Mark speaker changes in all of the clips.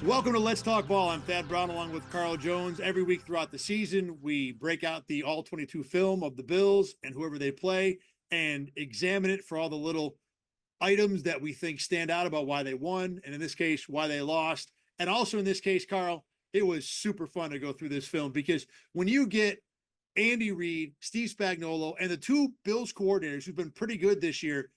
Speaker 1: Welcome to Let's Talk Ball. I'm Thad Brown along with Carl Jones. Every week throughout the season, we break out the all 22 film of the Bills and whoever they play and examine it for all the little items that we think stand out about why they won, and in this case, why they lost. And also in this case, Carl, it was super fun to go through this film because when you get Andy Reid, Steve Spagnuolo, and the two Bills coordinators who've been pretty good this year,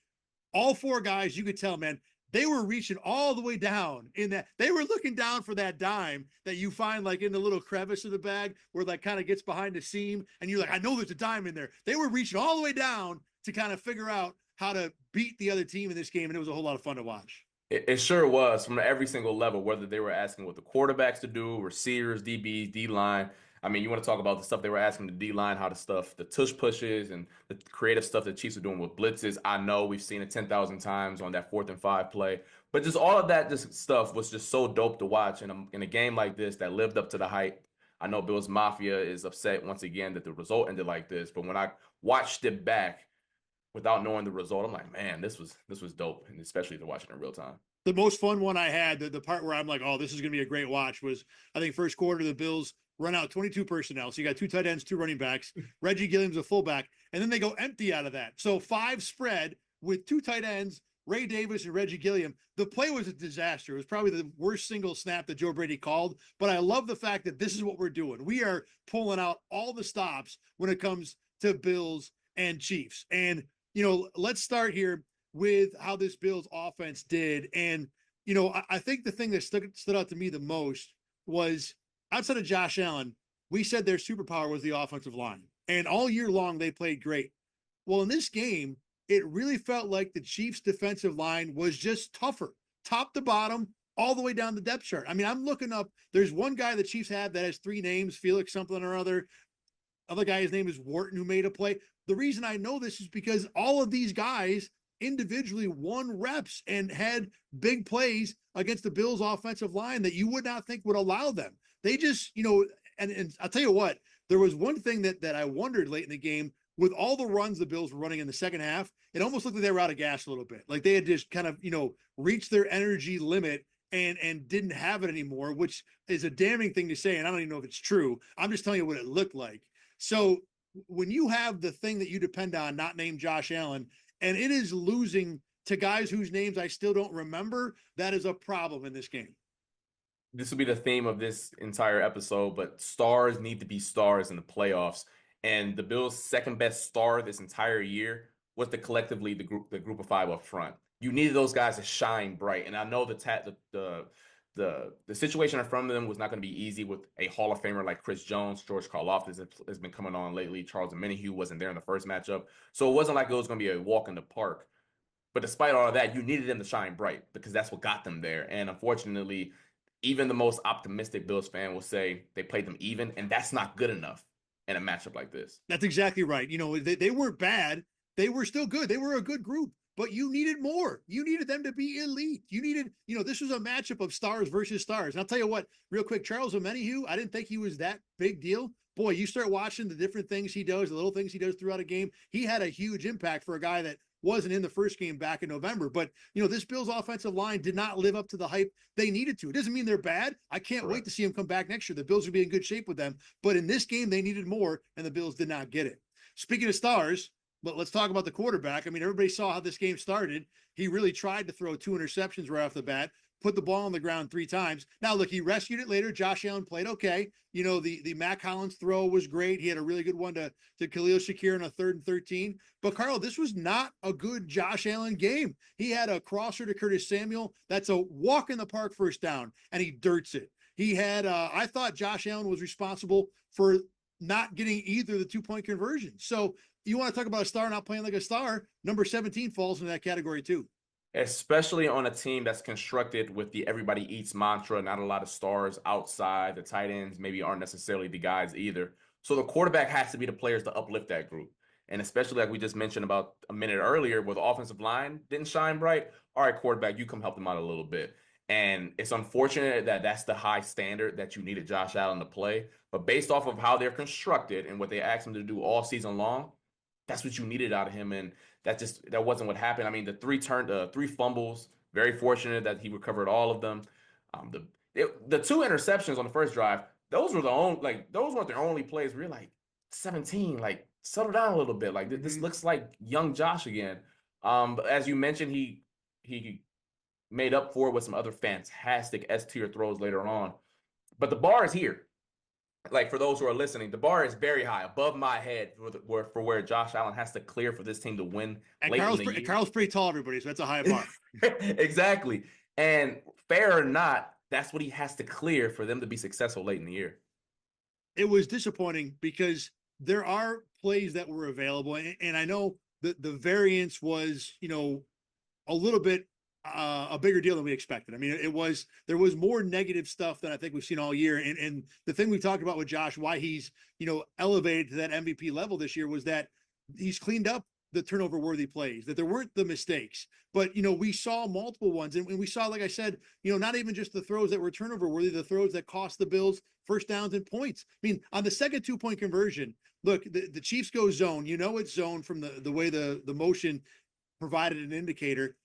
Speaker 1: all four guys, you could tell, man, they were reaching all the way down in that. They were looking down for that dime that you find like in the little crevice of the bag where like kind of gets behind the seam. And you're like, I know there's a dime in there. They were reaching all the way down to kind of figure out how to beat the other team in this game. And it was a whole lot of fun to watch.
Speaker 2: It sure was from every single level, whether they were asking what the quarterbacks to do, receivers, DBs, D line. I mean, you want to talk about the stuff they were asking the D line, how the stuff, the tush pushes and the creative stuff the Chiefs are doing with blitzes. I know we've seen it 10,000 times on that 4th and 5 play, but just all of that just stuff was just so dope to watch in a game like this that lived up to the hype. I know Bills Mafia is upset once again that the result ended like this, but when I watched it back without knowing the result, I'm like, man, this was dope, and especially to watch it in real time.
Speaker 1: The most fun one I had, the part where I'm like, oh, this is going to be a great watch was, I think, first quarter, the Bills run out 22 personnel. So you got two tight ends, two running backs, Reggie Gilliam's a fullback, and then they go empty out of that. So 5 spread with two tight ends, Ray Davis and Reggie Gilliam. The play was a disaster. It was probably the worst single snap that Joe Brady called. But I love the fact that this is what we're doing. We are pulling out all the stops when it comes to Bills and Chiefs. And, let's start here with how this Bills offense did. And, I think the thing that stood out to me the most was outside of Josh Allen, we said their superpower was the offensive line. And all year long, they played great. Well, in this game, it really felt like the Chiefs' defensive line was just tougher, top to bottom, all the way down the depth chart. I mean, I'm looking up, there's one guy the Chiefs have that has 3 names, Felix something or other. Other guy, his name is Wharton, who made a play. The reason I know this is because all of these guys individually won reps and had big plays against the Bills offensive line that you would not think would allow them. They just, and I'll tell you what, there was one thing that I wondered late in the game with all the runs the Bills were running in the second half, it almost looked like they were out of gas a little bit. Like they had just kind of, reached their energy limit and didn't have it anymore, which is a damning thing to say. And I don't even know if it's true. I'm just telling you what it looked like. So when you have the thing that you depend on, not named Josh Allen, and it is losing to guys whose names I still don't remember, that is a problem in this game.
Speaker 2: This will be the theme of this entire episode, but stars need to be stars in the playoffs. And the Bills' second best star this entire year was collectively the group of 5 up front. You needed those guys to shine bright. And I know the situation in front of them was not going to be easy with a Hall of Famer like Chris Jones. George Karlaftis has been coming on lately. Charles Omenihu wasn't there in the first matchup. So it wasn't like it was going to be a walk in the park. But despite all of that, you needed them to shine bright because that's what got them there. And unfortunately, even the most optimistic Bills fan will say they played them even, and that's not good enough in a matchup like this.
Speaker 1: That's exactly right. They weren't bad. They were still good. They were a good group, but you needed more. You needed them to be elite. You needed, this was a matchup of stars versus stars. And I'll tell you what, real quick, Charles Omenihu, I didn't think he was that big deal. Boy, you start watching the different things he does, the little things he does throughout a game. He had a huge impact for a guy that wasn't in the first game back in November. But, this Bills offensive line did not live up to the hype they needed to. It doesn't mean they're bad. I can't wait to see them come back next year. The Bills will be in good shape with them. But in this game, they needed more, and the Bills did not get it. Speaking of stars, but let's talk about the quarterback. I mean, everybody saw how this game started. He really tried to throw 2 interceptions right off the bat, put the ball on the ground 3 times. Now, look, he rescued it later. Josh Allen played okay. The Mac Hollins throw was great. He had a really good one to Khalil Shakir on a 3rd and 13. But, Carl, this was not a good Josh Allen game. He had a crosser to Curtis Samuel. That's a walk in the park first down, and he dirts it. He had, I thought Josh Allen was responsible for not getting either the 2-point conversion. So you want to talk about a star not playing like a star, number 17 falls in that category too.
Speaker 2: Especially on a team that's constructed with the everybody eats mantra, not a lot of stars outside. The tight ends maybe aren't necessarily the guys either. So the quarterback has to be the players to uplift that group. And especially like we just mentioned about a minute earlier, where the offensive line didn't shine bright. All right, quarterback, you come help them out a little bit. And it's unfortunate that that's the high standard that you needed Josh Allen to play. But based off of how they're constructed and what they asked him to do all season long, that's what you needed out of him. And that wasn't what happened. I mean, the 3 fumbles, very fortunate that he recovered all of them. The two interceptions on the first drive, those weren't their only plays. We're like 17, like settle down a little bit. Like this looks like young Josh again. But as you mentioned, he made up for it with some other fantastic S tier throws later on. But the bar is here. Like for those who are listening, the bar is very high above my head for where Josh Allen has to clear for this team to win
Speaker 1: And
Speaker 2: late in the year.
Speaker 1: Carl's pretty tall, everybody, so that's a high bar.
Speaker 2: Exactly. And fair or not, that's what he has to clear for them to be successful late in the year.
Speaker 1: It was disappointing because there are plays that were available, and I know the variance was, a little bit a bigger deal than we expected. I mean, there was more negative stuff than I think we've seen all year. And the thing we've talked about with Josh, why he's, elevated to that MVP level this year was that he's cleaned up the turnover worthy plays, that there weren't the mistakes, but, we saw multiple ones. And we saw, like I said, not even just the throws that were turnover worthy, the throws that cost the Bills first downs and points. I mean, on the second 2-point conversion, look, the Chiefs go zone, it's zone from the way the motion provided an indicator.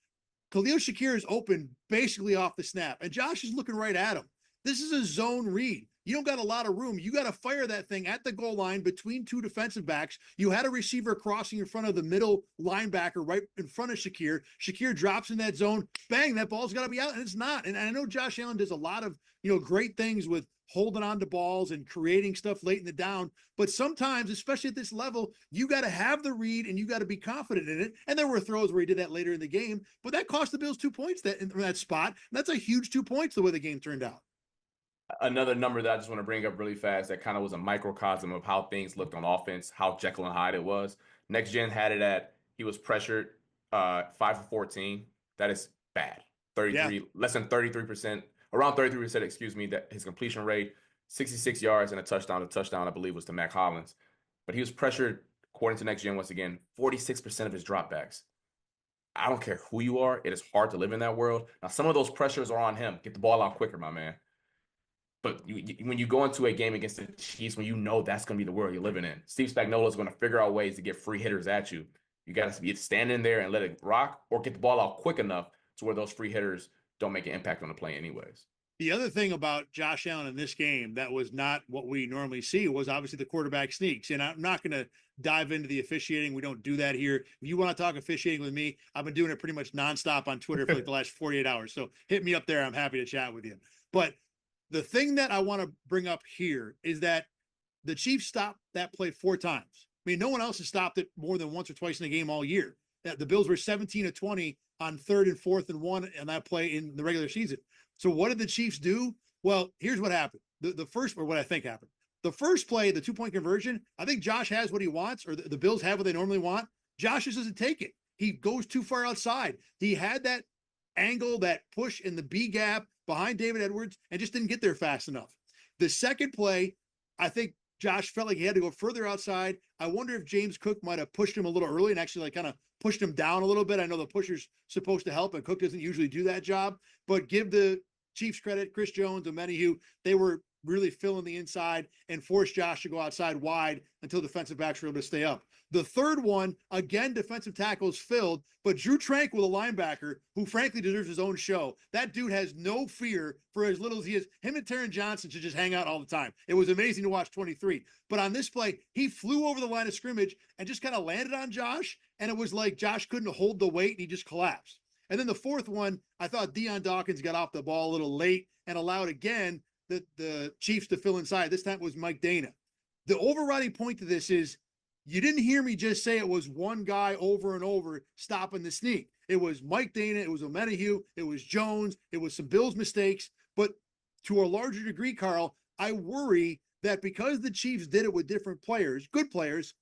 Speaker 1: Khalil Shakir is open basically off the snap, and Josh is looking right at him. This is a zone read. You don't got a lot of room. You got to fire that thing at the goal line between two defensive backs. You had a receiver crossing in front of the middle linebacker right in front of Shakir. Shakir drops in that zone. Bang, that ball's got to be out, and it's not. And I know Josh Allen does a lot of, great things with holding on to balls and creating stuff late in the down. But sometimes, especially at this level, you got to have the read and you got to be confident in it. And there were throws where he did that later in the game, but that cost the Bills 2 points in that spot. And that's a huge 2 points the way the game turned out.
Speaker 2: Another number that I just want to bring up really fast that kind of was a microcosm of how things looked on offense, how Jekyll and Hyde it was. Next Gen had it at, he was pressured 5 for 14. That is bad. 33, less than 33%, around 33%, excuse me, that his completion rate, 66 yards and a touchdown. The touchdown, I believe, was to Mac Hollins. But he was pressured, according to Next Gen, once again, 46% of his dropbacks. I don't care who you are. It is hard to live in that world. Now, some of those pressures are on him. Get the ball out quicker, my man. But when you go into a game against the Chiefs, when you know that's going to be the world you're living in, Steve Spagnuolo is going to figure out ways to get free hitters at you. You got to be stand in there and let it rock, or get the ball out quick enough to where those free hitters don't make an impact on the play anyways.
Speaker 1: The other thing about Josh Allen in this game that was not what we normally see was obviously the quarterback sneaks. And I'm not going to dive into the officiating. We don't do that here. If you want to talk officiating with me, I've been doing it pretty much nonstop on Twitter for like the last 48 hours. So hit me up there. I'm happy to chat with you. But the thing that I want to bring up here is that the Chiefs stopped that play 4 times. I mean, no one else has stopped it more than once or twice in the game all year. The Bills were 17 of 20 on 3rd and 4th and 1 on that play in the regular season. So what did the Chiefs do? Well, here's what happened. The first, or what I think happened. The first play, the 2-point conversion, I think Josh has what he wants, or the Bills have what they normally want. Josh just doesn't take it. He goes too far outside. He had that angle, that push in the B gap behind David Edwards, and just didn't get there fast enough. The second play, I think Josh felt like he had to go further outside. I wonder if James Cook might have pushed him a little early and actually kind of pushed him down a little bit. I know the pusher's supposed to help, and Cook doesn't usually do that job, but give the Chiefs credit, Chris Jones and Menahue, they were really filling the inside and forced Josh to go outside wide until defensive backs were able to stay up. The third one, again, defensive tackles filled, but Drew Tranquill, a linebacker who frankly deserves his own show. That dude has no fear for as little as he is. Him and Taron Johnson should just hang out all the time. It was amazing to watch 23. But on this play, he flew over the line of scrimmage and just kind of landed on Josh. And it was like Josh couldn't hold the weight and he just collapsed. And then the fourth one, I thought Deion Dawkins got off the ball a little late and allowed again the Chiefs to fill inside. This time it was Mike Dana. The overriding point to this is you didn't hear me just say it was one guy over and over stopping the sneak. It was Mike Dana, it was Menahue, it was Jones, it was some Bills mistakes. But to a larger degree, Carl, I worry that because the Chiefs did it with different players, good players,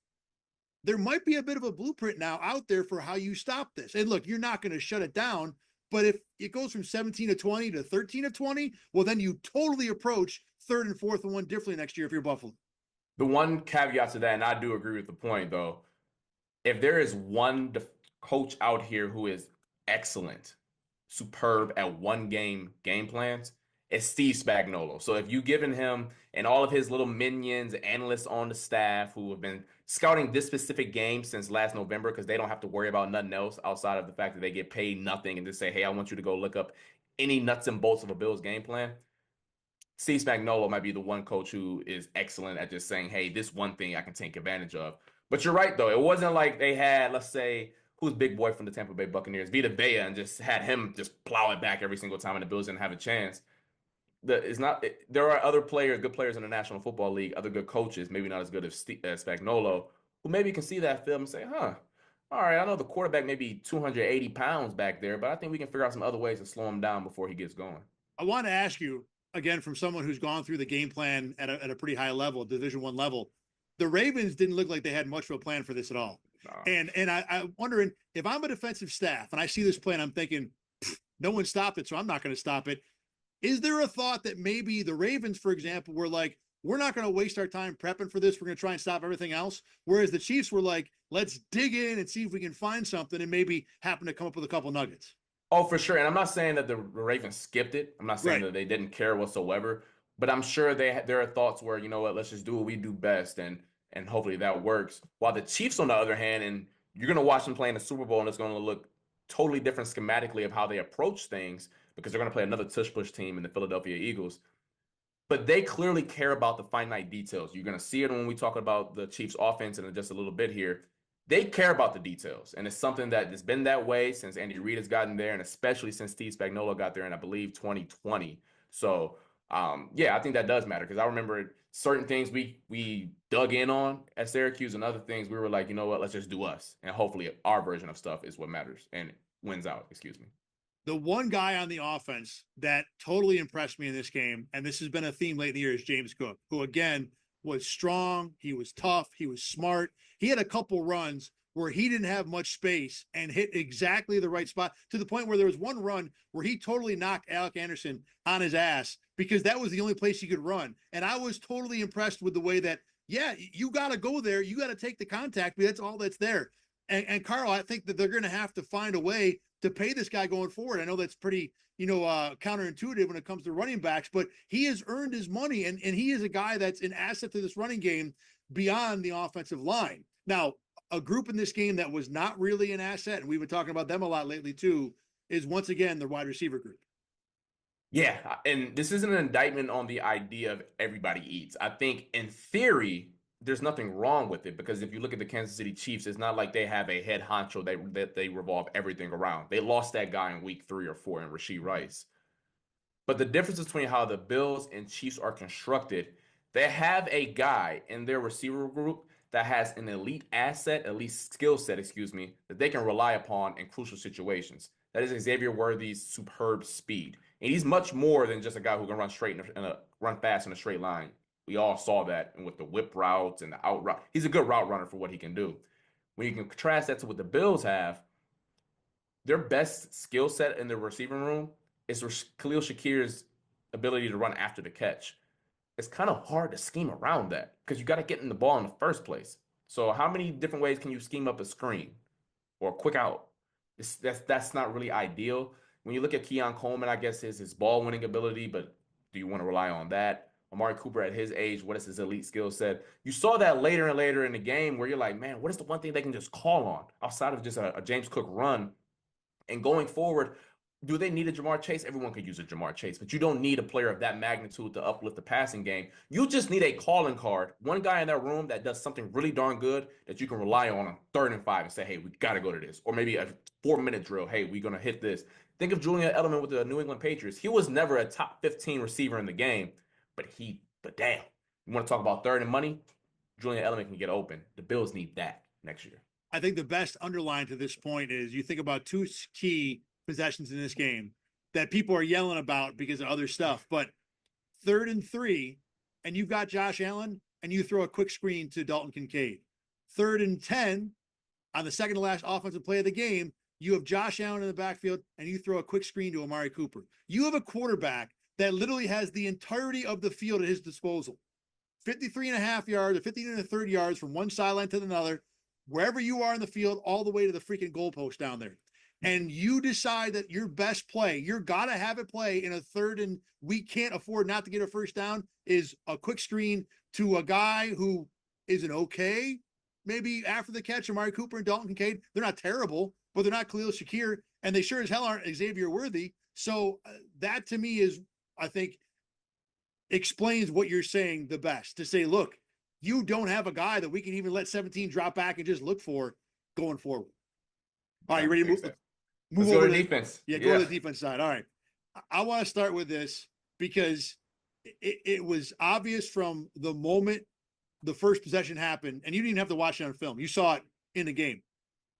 Speaker 1: there might be a bit of a blueprint now out there for how you stop this. And look, you're not going to shut it down, but if it goes from 17 of 20 to 13 of 20, well, then you totally approach 3rd and 4th and 1 differently next year if you're Buffalo.
Speaker 2: The one caveat to that, and I do agree with the point, though, if there is one coach out here who is excellent, superb at one game plans, it's Steve Spagnuolo. So if you've given him and all of his little minions, analysts on the staff who have been scouting this specific game since last November, because they don't have to worry about nothing else outside of the fact that they get paid nothing and just say, hey, I want you to go look up any nuts and bolts of a Bills game plan. Steve Spagnuolo might be the one coach who is excellent at just saying, hey, this one thing I can take advantage of. But you're right, though. It wasn't like they had, let's say, who's big boy from the Tampa Bay Buccaneers, Vita Vea, and just had him just plow it back every single time, and the Bills didn't have a chance. There are other players, good players in the National Football League, other good coaches, maybe not as good as Spagnuolo, who maybe can see that film and say, huh, all right, I know the quarterback may be 280 pounds back there, but I think we can figure out some other ways to slow him down before he gets going.
Speaker 1: I want to ask you again, from someone who's gone through the game plan at a pretty high level, Division I level, the Ravens didn't look like they had much of a plan for this at all. No. And I'm wondering, if I'm a defensive staff and I see this plan, I'm thinking, no one stopped it, so I'm not going to stop it. Is there a thought that maybe the Ravens, for example, were like, we're not going to waste our time prepping for this. We're going to try and stop everything else. Whereas the Chiefs were like, let's dig in and see if we can find something and maybe happen to come up with a couple nuggets.
Speaker 2: Oh, for sure. And I'm not saying that the Ravens skipped it. I'm not saying that they didn't care whatsoever. But I'm sure there are thoughts where, you know what, let's just do what we do best. And hopefully that works. While the Chiefs, on the other hand, and you're going to watch them play in the Super Bowl, and it's going to look totally different schematically of how they approach things, because they're going to play another tush-push team in the Philadelphia Eagles. But they clearly care about the finite details. You're going to see it when we talk about the Chiefs offense in just a little bit here. They care about the details, and it's something that has been that way since Andy Reid has gotten there, and especially since Steve Spagnuolo got there in, I believe, 2020. So, yeah, I think that does matter, because I remember certain things we dug in on at Syracuse, and other things we were like, you know what, let's just do us. And hopefully our version of stuff is what matters and wins out, excuse me.
Speaker 1: The one guy on the offense that totally impressed me in this game, and this has been a theme late in the year, is James Cook, who, again, was strong. He was tough. He was smart. He had a couple runs where he didn't have much space and hit exactly the right spot, to the point where there was one run where he totally knocked Alec Anderson on his ass because that was the only place he could run. And I was totally impressed with the way that, yeah, you got to go there. You got to take the contact, but that's all that's there. And Carl, I think that they're going to have to find a way to pay this guy going forward. I know that's pretty, counterintuitive when it comes to running backs, but he has earned his money, and he is a guy that's an asset to this running game beyond the offensive line. Now, a group in this game that was not really an asset, and we've been talking about them a lot lately too, is once again the wide receiver group.
Speaker 2: Yeah, and this isn't an indictment on the idea of everybody eats. I think in theory, there's nothing wrong with it, because if you look at the Kansas City Chiefs, it's not like they have a head honcho that they revolve everything around. They lost that guy in week 3 or 4 in Rashee Rice. But the difference between how the Bills and Chiefs are constructed, they have a guy in their receiver group that has an elite asset, elite skill set, that they can rely upon in crucial situations. That is Xavier Worthy's superb speed. And he's much more than just a guy who can run straight run fast in a straight line. We all saw that, and with the whip routes and the out route. He's a good route runner for what he can do. When you can contrast that to what the Bills have, their best skill set in the receiving room is Khalil Shakir's ability to run after the catch. It's kind of hard to scheme around that, because you got to get in the ball in the first place. So how many different ways can you scheme up a screen or a quick out? That's not really ideal. When you look at Keon Coleman, I guess his ball winning ability, but do you want to rely on that? Amari Cooper at his age, what is his elite skill set? You saw that later and later in the game where you're like, man, what is the one thing they can just call on outside of just a James Cook run? And going forward, do they need a Ja'Marr Chase? Everyone could use a Ja'Marr Chase, but you don't need a player of that magnitude to uplift the passing game. You just need a calling card, one guy in that room that does something really darn good that you can rely on 3rd and 5 and say, hey, we got to go to this. Or maybe a 4-minute drill. Hey, we're going to hit this. Think of Julian Edelman with the New England Patriots. He was never a top 15 receiver in the game, but damn, you want to talk about third and money? Julian Edelman can get open. The Bills need that next year.
Speaker 1: I think the best underline to this point is you think about 2 key possessions in this game that people are yelling about because of other stuff, but 3rd and 3, and you've got Josh Allen, and you throw a quick screen to Dalton Kincaid. 3rd and 10, on the second to last offensive play of the game, you have Josh Allen in the backfield, and you throw a quick screen to Amari Cooper. You have a quarterback that literally has the entirety of the field at his disposal. 53.5 yards or 15 1/3 yards from one sideline to another, wherever you are in the field, all the way to the freaking goalpost down there. And you decide that your best play, you're got to have it play in a 3rd and we can't afford not to get a first down, is a quick screen to a guy who is an okay, maybe after the catch, Amari Cooper and Dalton Kincaid. They're not terrible, but they're not Khalil Shakir, and they sure as hell aren't Xavier Worthy. So that to me is, I think, explains what you're saying the best to say, look, you don't have a guy that we can even let 17 drop back and just look for going forward. All right, you ready to move
Speaker 2: Let's go
Speaker 1: over
Speaker 2: to defense.
Speaker 1: Yeah, go to the defense side. All right. I want to start with this because it was obvious from the moment the first possession happened, and you didn't even have to watch it on film. You saw it in the game.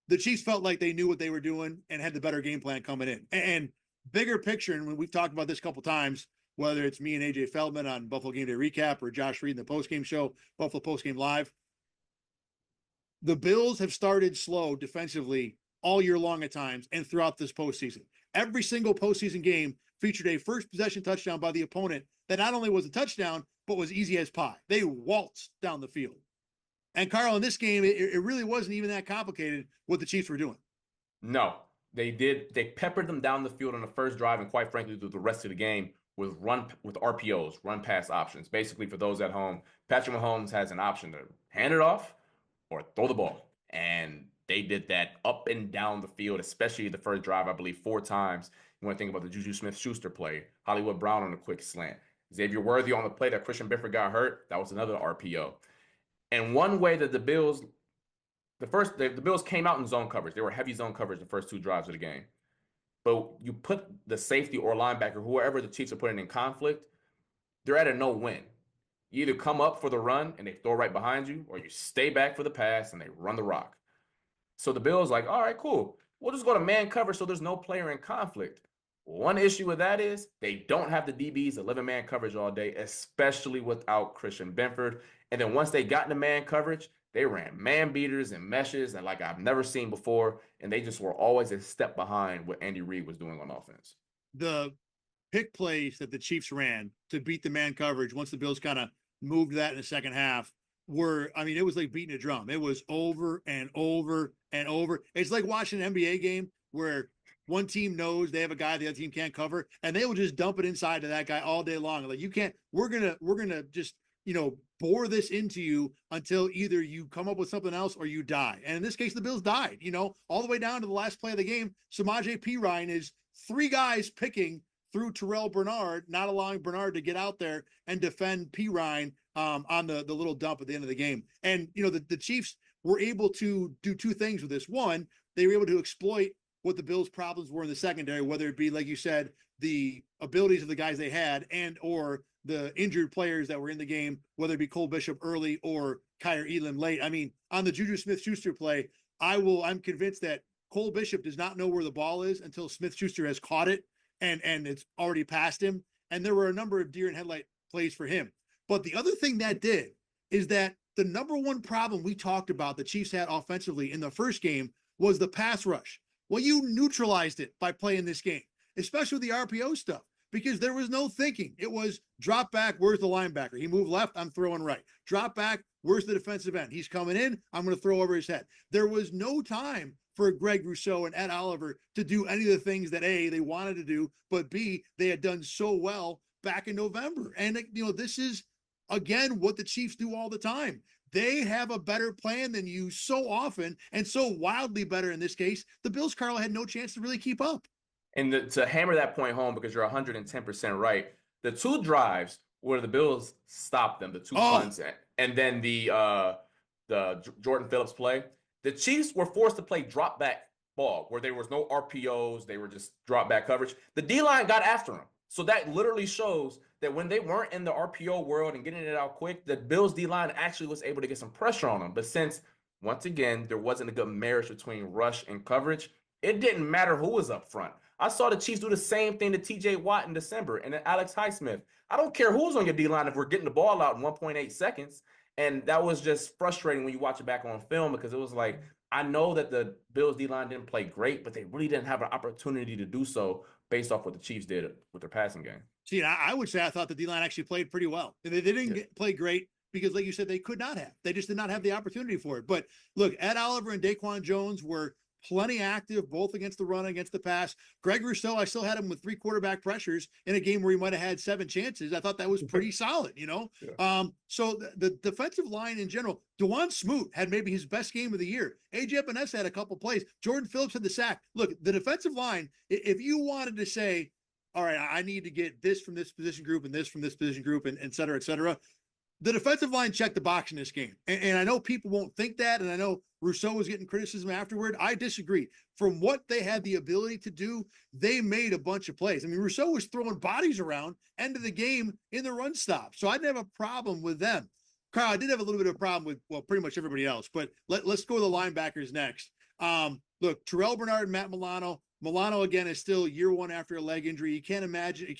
Speaker 1: The Chiefs felt like they knew what they were doing and had the better game plan coming in. And bigger picture, and when we've talked about this a couple times, whether it's me and AJ Feldman on Buffalo Game Day Recap or Josh Reed in the postgame show, Buffalo Postgame Live, the Bills have started slow defensively all year long at times and throughout this postseason. Every single postseason game featured a first possession touchdown by the opponent that not only was a touchdown, but was easy as pie. They waltzed down the field. And Carl, in this game, it really wasn't even that complicated what the Chiefs were doing.
Speaker 2: No, they did. They peppered them down the field on the first drive, and quite frankly, through the rest of the game with RPOs, run pass options. Basically, for those at home, Patrick Mahomes has an option to hand it off or throw the ball, and they did that up and down the field, especially the first drive, I believe 4 times. You want to think about the Juju Smith-Schuster play, Hollywood Brown on a quick slant, Xavier Worthy on the play that Christian Benford got hurt. That was another RPO. And one way that the Bills came out in zone coverage. They were heavy zone coverage the first 2 drives of the game. But you put the safety or linebacker, whoever the Chiefs are putting in conflict, they're at a no-win. You either come up for the run and they throw right behind you, or you stay back for the pass and they run the rock. So the Bills like, all right, cool. We'll just go to man cover so there's no player in conflict. One issue with that is they don't have the DBs 11-man coverage all day, especially without Christian Benford. And then once they got into man coverage, they ran man beaters and meshes and like I've never seen before. And they just were always a step behind what Andy Reid was doing on offense.
Speaker 1: The pick plays that the Chiefs ran to beat the man coverage once the Bills kind of moved that in the second half it was like beating a drum. It was over and over and over. It's like watching an NBA game where one team knows they have a guy the other team can't cover, and they will just dump it inside to that guy all day long. Like, you can't, we're gonna just, bore this into you until either you come up with something else or you die. And in this case, the Bills died, all the way down to the last play of the game. Samaje Perine is 3 guys picking through Terrell Bernard, not allowing Bernard to get out there and defend Perine on the little dump at the end of the game. And, the Chiefs were able to do 2 things with this. One, they were able to exploit what the Bills' problems were in the secondary, whether it be, like you said, the abilities of the guys they had and or the injured players that were in the game, whether it be Cole Bishop early or Kyer Elam late. I mean, on the Juju Smith-Schuster play, I'm convinced that Cole Bishop does not know where the ball is until Smith-Schuster has caught it and it's already past him. And there were a number of deer in headlight plays for him. But the other thing that did is that the number one problem we talked about the Chiefs had offensively in the first game was the pass rush. Well, you neutralized it by playing this game, especially with the RPO stuff, because there was no thinking. It was drop back, where's the linebacker? He moved left, I'm throwing right. Drop back, where's the defensive end? He's coming in, I'm going to throw over his head. There was no time for Greg Rousseau and Ed Oliver to do any of the things that A, they wanted to do, but B, they had done so well back in November. And, this is, again, what the Chiefs do all the time. They have a better plan than you so often, and so wildly better in this case. The Bills, Carl, had no chance to really keep up.
Speaker 2: And to hammer that point home, because you're 110% right, the 2 drives where the Bills stopped them, the 2 punts, and then the Jordan Phillips play, the Chiefs were forced to play drop back ball where there was no RPOs. They were just drop back coverage. The D-line got after them. So that literally shows that when they weren't in the RPO world and getting it out quick, the Bills D-line actually was able to get some pressure on them. But since, once again, there wasn't a good marriage between rush and coverage, it didn't matter who was up front. I saw the Chiefs do the same thing to TJ Watt in December and then Alex Highsmith. I don't care who's on your D-line if we're getting the ball out in 1.8 seconds. And that was just frustrating when you watch it back on film, because it was like, I know that the Bills D-line didn't play great, but they really didn't have an opportunity to do so based off what the Chiefs did with their passing game.
Speaker 1: See, I would say I thought the D-line actually played pretty well. They didn't play great because, like you said, they could not have. They just did not have the opportunity for it. But look, Ed Oliver and Daquan Jones were plenty active, both against the run and against the pass. Greg Rousseau, I still had him with 3 quarterback pressures in a game where he might have had 7 chances. I thought that was pretty solid, Yeah. So the defensive line in general, DeJuan Smoot had maybe his best game of the year. AJ Epinesa had a couple plays. Jordan Phillips had the sack. Look, the defensive line, if you wanted to say, all right, I need to get this from this position group and this from this position group and et cetera, et cetera. The defensive line checked the box in this game. And I know people won't think that. And I know Rousseau was getting criticism afterward. I disagree. From what they had the ability to do, they made a bunch of plays. I mean, Rousseau was throwing bodies around end of the game in the run stop. So I didn't have a problem with them. Carl, I did have a little bit of a problem with, well, pretty much everybody else, but let's go to the linebackers next. Look, Terrell Bernard and Matt Milano. Milano, again, is still year one after a leg injury. You can't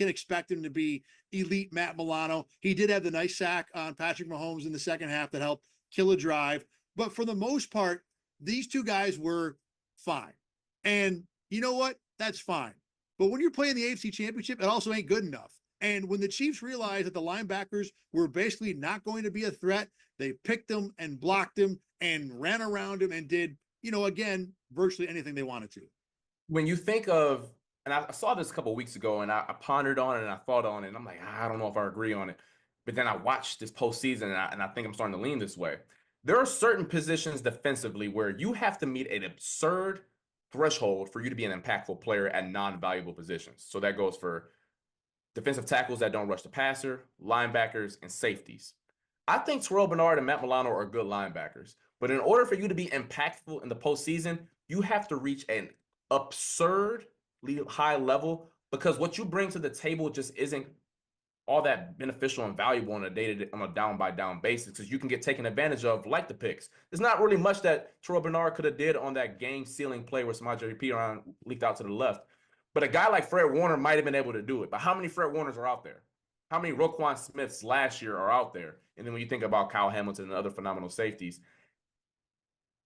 Speaker 1: expect him to be elite Matt Milano. He did have the nice sack on Patrick Mahomes in the second half that helped kill a drive. But for the most part, these two guys were fine. And you know what? That's fine. But when you're playing the AFC Championship, it also ain't good enough. And when the Chiefs realized that the linebackers were basically not going to be a threat, they picked them and blocked them and ran around him and did, again, virtually anything they wanted to.
Speaker 2: When you think of, and I saw this a couple of weeks ago, and I pondered on it and I thought on it, and I'm like, I don't know if I agree on it. But then I watched this postseason, and I think I'm starting to lean this way. There are certain positions defensively where you have to meet an absurd threshold for you to be an impactful player at non-valuable positions. So that goes for defensive tackles that don't rush the passer, linebackers, and safeties. I think Terrell Bernard and Matt Milano are good linebackers. But in order for you to be impactful in the postseason, you have to reach an absurdly high level, because what you bring to the table just isn't all that beneficial and valuable on a down by down basis, because you can get taken advantage of, like the picks. There's not really much that Terrell Bernard could have did on that game sealing play where Samaje Perine leaked out to the left. But a guy like Fred Warner might have been able to do it. But how many Fred Warners are out there? How many Roquan Smiths last year are out there? And then when you think about Kyle Hamilton and other phenomenal safeties,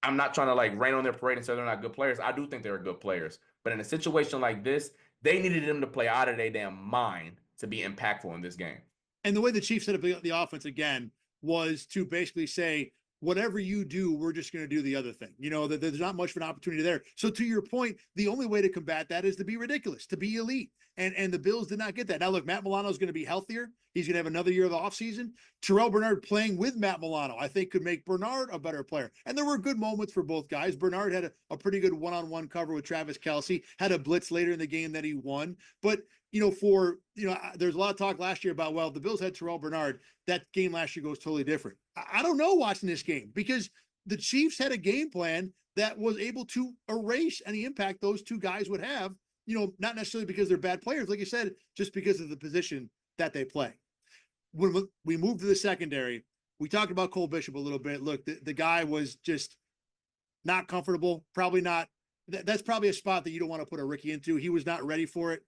Speaker 2: I'm not trying to rain on their parade and say they're not good players. I do think they're good players. But in a situation like this, they needed them to play out of their damn mind to be impactful in this game.
Speaker 1: And the way the Chiefs set up the offense again was to basically say, whatever you do, we're just going to do the other thing. That there's not much of an opportunity there. So to your point, the only way to combat that is to be ridiculous, to be elite. And the Bills did not get that. Now, look, Matt Milano is going to be healthier. He's going to have another year of the offseason. Terrell Bernard playing with Matt Milano, I think, could make Bernard a better player. And there were good moments for both guys. Bernard had a pretty good one-on-one cover with Travis Kelce, had a blitz later in the game that he won. But, there's a lot of talk last year about, well, the Bills had Terrell Bernard. That game last year goes totally different. I don't know watching this game, because the Chiefs had a game plan that was able to erase any impact those two guys would have, not necessarily because they're bad players, like you said, just because of the position that they play. When we moved to the secondary, we talked about Cole Bishop a little bit. Look, the guy was just not comfortable. Probably not. That's probably a spot that you don't want to put a rookie into. He was not ready for it.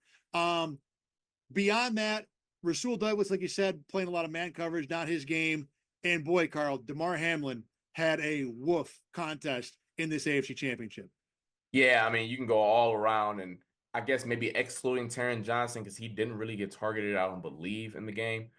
Speaker 1: Beyond that, Rasul Douglas, like you said, playing a lot of man coverage, not his game. And boy, Carl, Damar Hamlin had a woof contest in this AFC Championship.
Speaker 2: Yeah, I mean, you can go all around, and I guess maybe excluding Taron Johnson, because he didn't really get targeted, I don't believe, in the game.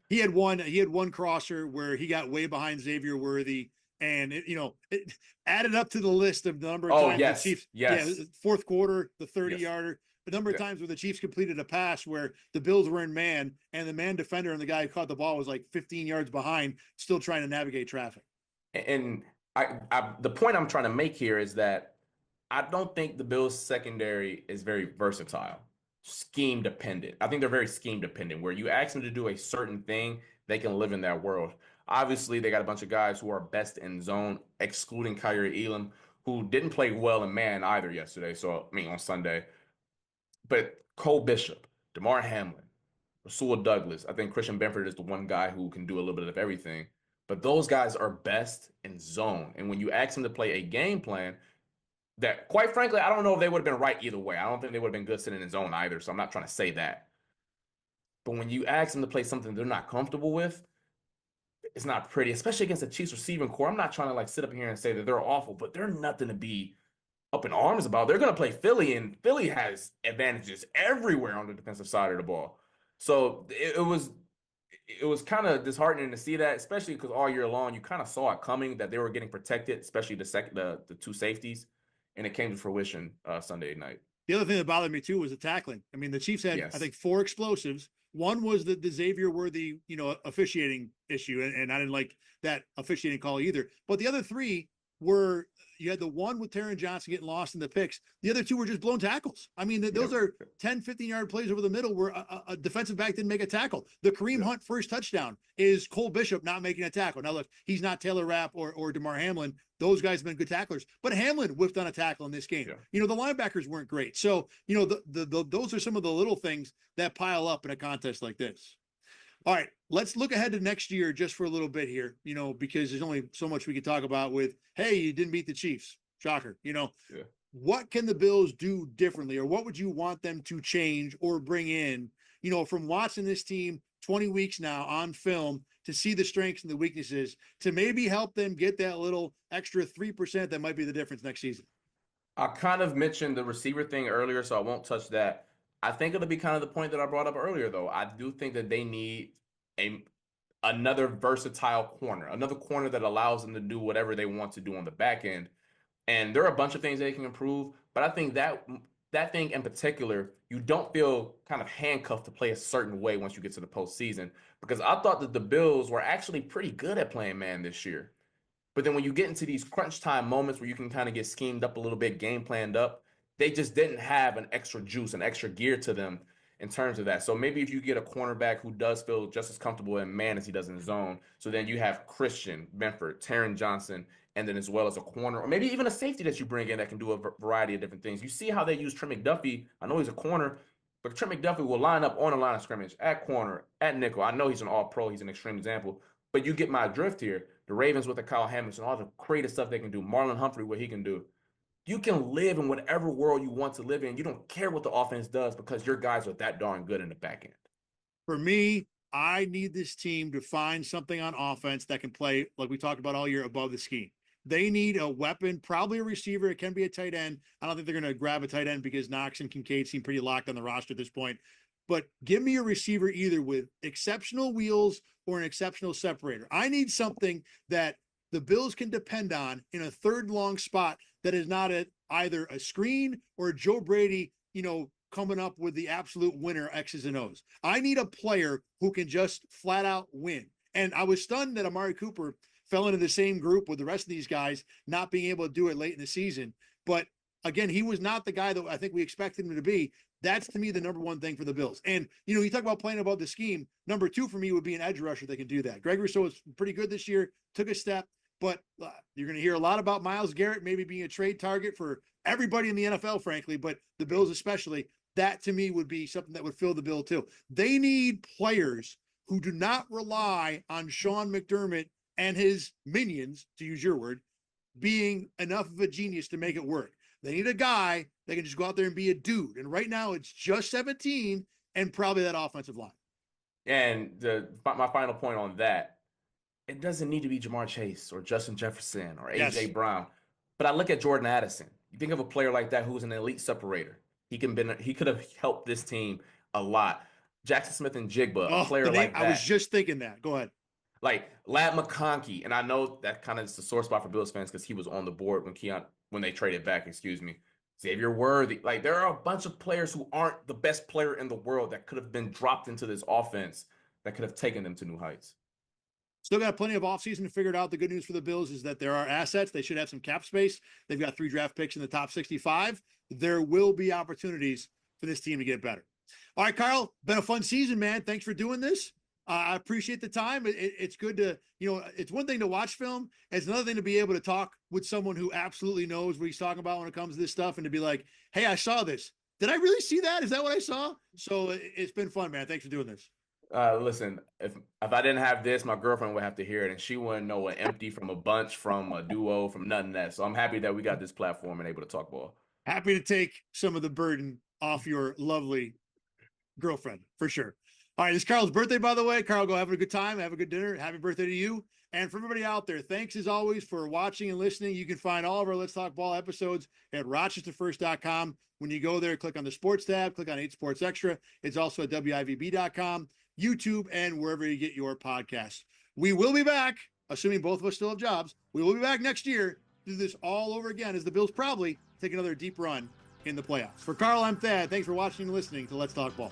Speaker 1: He had one crosser where he got way behind Xavier Worthy, and it added up to the list of the number of times
Speaker 2: yes,
Speaker 1: the Chiefs,
Speaker 2: yes.
Speaker 1: Fourth quarter, the 30-yarder. The number of times where the Chiefs completed a pass where the Bills were in man, and the man defender and the guy who caught the ball was like 15 yards behind, still trying to navigate traffic.
Speaker 2: And the point I'm trying to make here is that I don't think the Bills secondary is very versatile, scheme dependent. I think they're very scheme dependent, where you ask them to do a certain thing, they can live in that world. Obviously, they got a bunch of guys who are best in zone, excluding Kyrie Elam, who didn't play well in man either yesterday. On Sunday. But Cole Bishop, Damar Hamlin, Rasul Douglas, I think Christian Benford is the one guy who can do a little bit of everything. But those guys are best in zone. And when you ask them to play a game plan that, quite frankly, I don't know if they would have been right either way. I don't think they would have been good sitting in zone either. So I'm not trying to say that. But when you ask them to play something they're not comfortable with, it's not pretty, especially against the Chiefs receiving core. I'm not trying to sit up here and say that they're awful, but they're nothing to be up in arms about. They're going to play Philly, and Philly has advantages everywhere on the defensive side of the ball. So it was kind of disheartening to see that, especially because all year long you kind of saw it coming that they were getting protected, especially the two safeties, and it came to fruition Sunday night.
Speaker 1: The other thing that bothered me too was the tackling. I mean, the Chiefs had, I think, 4 explosives. One was the Xavier Worthy, officiating issue, and I didn't like that officiating call either. But the other 3 were, you had the one with Taron Johnson getting lost in the picks. The other two were just blown tackles. I mean, those are 10, 15-yard plays over the middle where a defensive back didn't make a tackle. The Kareem Hunt first touchdown is Cole Bishop not making a tackle. Now, look, he's not Taylor Rapp or DeMar Hamlin. Those guys have been good tacklers, but Hamlin whiffed on a tackle in this game. You know, the linebackers weren't great. So, you know, those are some of the little things that pile up in a contest like this. All right, let's look ahead to next year just for a little bit here, you know, because there's only so much we can talk about with, hey, you didn't beat the Chiefs. Shocker. You know, what can the Bills do differently, or what would you want them to change or bring in, you know, from watching this team 20 weeks now on film to see the strengths and the weaknesses to maybe help them get that little extra 3% that might be the difference next season?
Speaker 2: I kind of mentioned the receiver thing earlier, so I won't touch that. I think it'll be kind of the point that I brought up earlier, though. I do think that they need another versatile corner, another corner that allows them to do whatever they want to do on the back end. And there are a bunch of things they can improve, but I think that thing in particular, you don't feel kind of handcuffed to play a certain way once you get to the postseason, because I thought that the Bills were actually pretty good at playing man this year. But then when you get into these crunch time moments where you can kind of get schemed up a little bit, game planned up, they just didn't have an extra juice, an extra gear to them in terms of that. So maybe if you get a cornerback who does feel just as comfortable in man as he does in zone, so then you have Christian Benford, Taron Johnson, and then as well as a corner, or maybe even a safety that you bring in that can do a variety of different things. You see how they use Trent McDuffie. I know he's a corner, but Trent McDuffie will line up on the line of scrimmage, at corner, at nickel. I know he's an all-pro. He's an extreme example. But you get my drift here. The Ravens with the Kyle Hamilton, all the creative stuff they can do. Marlon Humphrey, what he can do. You can live in whatever world you want to live in. You don't care what the offense does because your guys are that darn good in the back end.
Speaker 1: For me, I need this team to find something on offense that can play, like we talked about all year, above the scheme. They need a weapon, probably a receiver. It can be a tight end. I don't think they're going to grab a tight end because Knox and Kincaid seem pretty locked on the roster at this point. But give me a receiver either with exceptional wheels or an exceptional separator. I need something that the Bills can depend on in a third long spot that is not either a screen or Joe Brady, you know, coming up with the absolute winner X's and O's. I need a player who can just flat out win. And I was stunned that Amari Cooper fell into the same group with the rest of these guys not being able to do it late in the season. But again, he was not the guy that I think we expected him to be. That's, to me, the number one thing for the Bills. And, you know, you talk about playing above the scheme. Number two for me would be an edge rusher that can do that. Greg Rousseau was pretty good this year, took a step. But you're going to hear a lot about Myles Garrett maybe being a trade target for everybody in the NFL, frankly, but the Bills especially. That, to me, would be something that would fill the bill, too. They need players who do not rely on Sean McDermott and his minions, to use your word, being enough of a genius to make it work. They need a guy that can just go out there and be a dude. And right now, it's just 17 and probably that offensive line.
Speaker 2: And my final point on that, it doesn't need to be Jamar Chase or Justin Jefferson or A.J. Brown. But I look at Jordan Addison. You think of a player like that who's an elite separator. He could have helped this team a lot. Jackson Smith and Jigba, a player like that.
Speaker 1: I was just thinking that. Go ahead.
Speaker 2: Like Ladd McConkey. And I know that kind of is the sore spot for Bills fans because he was on the board when they traded back, Xavier Worthy. Like, there are a bunch of players who aren't the best player in the world that could have been dropped into this offense that could have taken them to new heights.
Speaker 1: Still got plenty of offseason to figure it out. The good news for the Bills is that there are assets. They should have some cap space. They've got 3 draft picks in the top 65. There will be opportunities for this team to get better. All right, Carl, been a fun season, man. Thanks for doing this. I appreciate the time. It's good to, you know, it's one thing to watch film. It's another thing to be able to talk with someone who absolutely knows what he's talking about when it comes to this stuff and to be like, hey, I saw this. Did I really see that? Is that what I saw? So it's been fun, man. Thanks for doing this.
Speaker 2: Listen, if I didn't have this, my girlfriend would have to hear it, and she wouldn't know an empty from a bunch, from a duo, from nothing that. So I'm happy that we got this platform and able to talk ball.
Speaker 1: Happy to take some of the burden off your lovely girlfriend, for sure. All right, it's Carl's birthday, by the way. Carl, go have a good time. Have a good dinner. Happy birthday to you. And for everybody out there, thanks as always for watching and listening. You can find all of our Let's Talk Ball episodes at rochesterfirst.com. When you go there, click on the sports tab, click on 8 Sports Extra. It's also at WIVB.com, YouTube, and wherever you get your podcasts. We will be back, assuming both of us still have jobs. We will be back next year to do this all over again as the Bills probably take another deep run in the playoffs. For Carl, I'm Thad. Thanks for watching and listening to Let's Talk Ball.